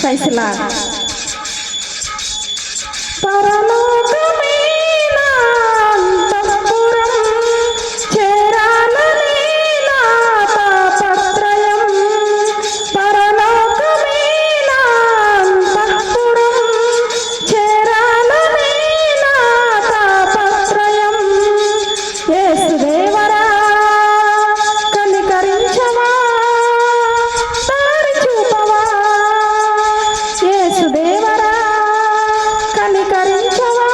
కైసలా పరలోకమేనా అంతఃపురం చేరాలని నా తాపత్రయం. పరలోకమేనా అంతఃపురం చేరాలని నా తాపత్రయం. యేసుదేవరా కనికరించవా, దారి చూపవా. యేసుదేవరా కనికరించవా,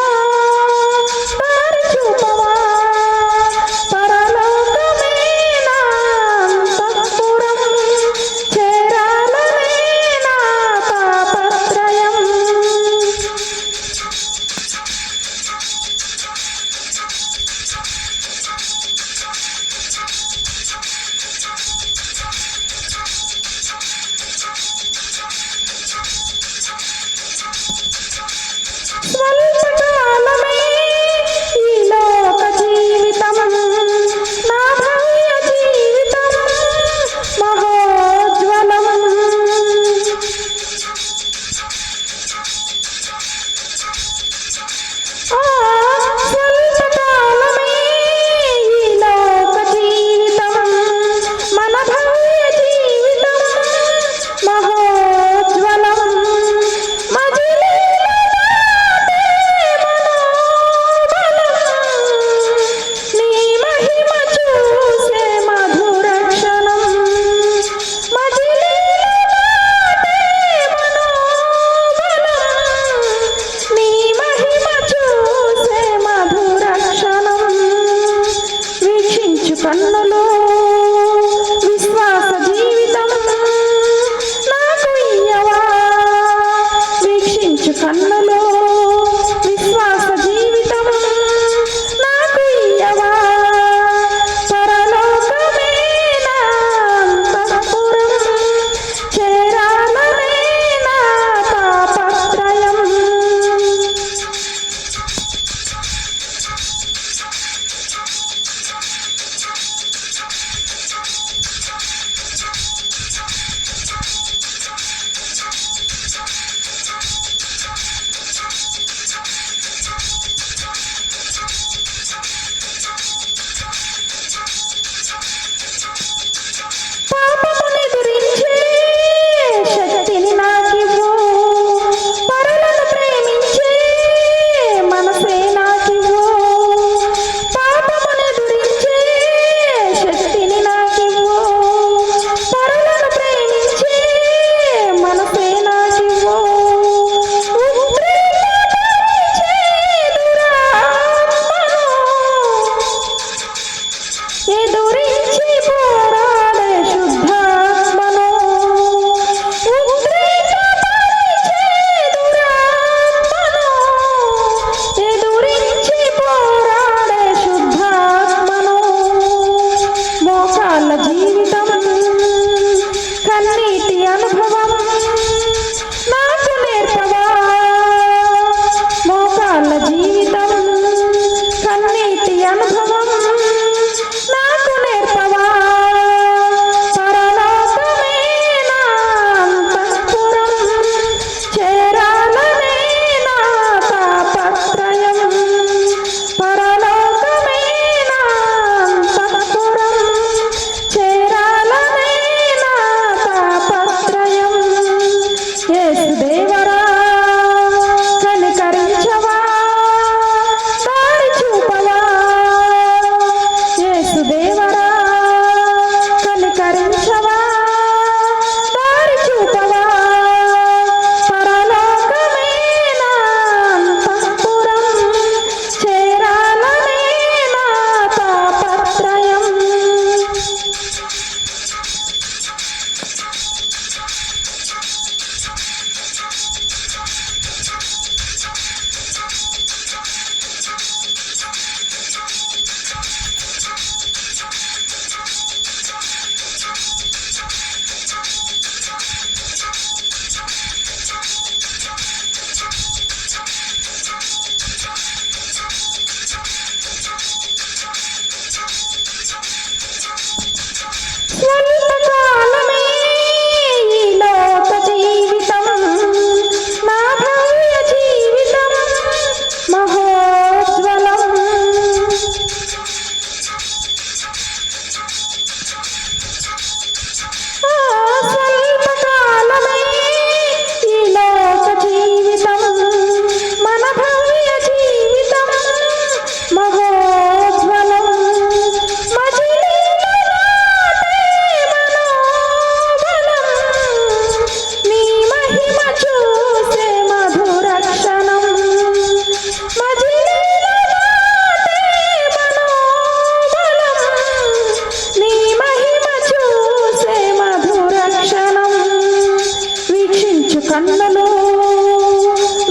కన్నులు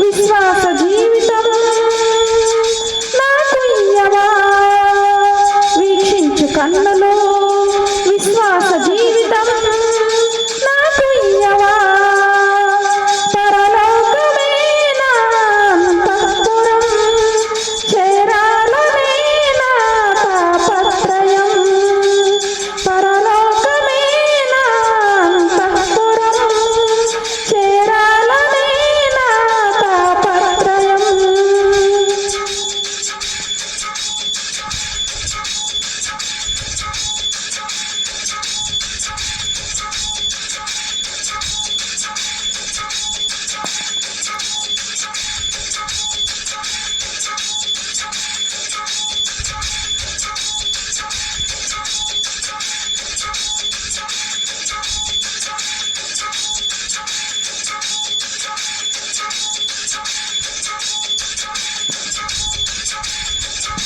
విశ్వాస జీవితం నాకు ఇయ్యవా. వీక్షించు కన్నులు విశ్వాస జీవితం నాకు ఇయ్యవా. పరలోకమే నా అంతఃపురం, చేరాలనే నా తాపత్రయం. పరలోకమే నా అంతఃపురం, చేరాలనే నా తాపత్రయం.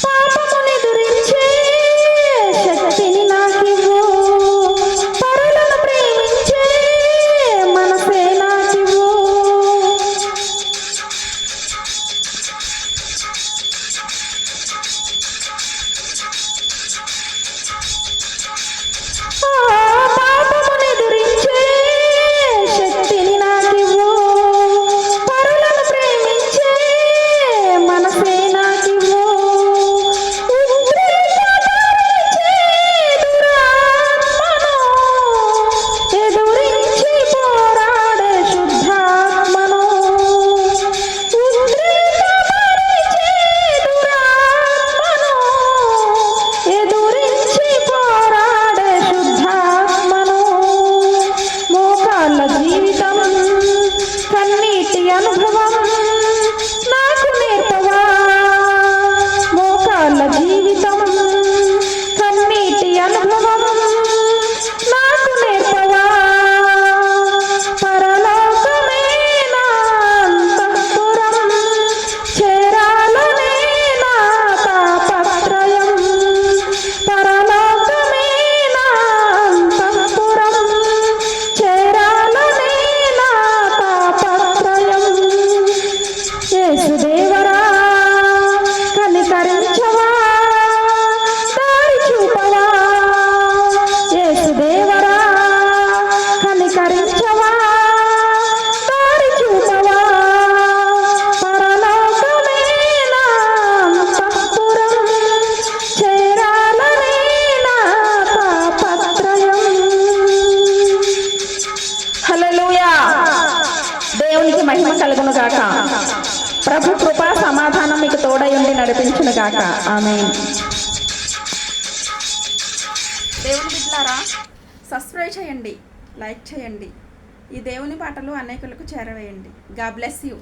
పాపమునెదురించే శక్తిని నాకివ్వు, పరులను ప్రేమించే మనసే నాకివ్వు. పాపమునెదురించే శక్తిని నాకివ్వు, పరులను ప్రేమించే మనసే నాకివ్వు. ఉద్రేకపరిచే దురాత్మను ఎదురించి పోరాడే శుద్ధాత్మను. ఉద్రేకపరిచే దురాత్మను ఎదురించి పోరాడే శుద్ధాత్మను. మోకాళ్ళ జీవితం కన్నీటి అనుభవం నాకు నేర్పవా. మోకాళ్ళ జీవితం కన్నీటి అనుభవం నాకు నేర్పవా. పరలోకమే నా అంతఃపురం, చేరాలనే నా తాపత్రయం. పరలోకమే నా అంతఃపురం, చేరాలనే నా తాపత్రయం. యేసుదేవరా కనికరించవా, దారి చూపవా. యేసుదేవరా కనికరించవా, దారి చూపవా. పరలోకమే నా అంతఃపురం, చేరాలనే నా తాపత్రయం. హల్లెలూయా. దేవునికి మహిమ కలుగును గాక. ప్రభు కృపా సమాధానం మీకు తోడై ఉండి నడిపించును గాక. ఆమేన్. దేవుని బిడ్డలారా, సబ్స్క్రైబ్ చేయండి, లైక్ చేయండి. ఈ దేవుని పాటలు అనేకులకు చేరవేయండి. God bless you.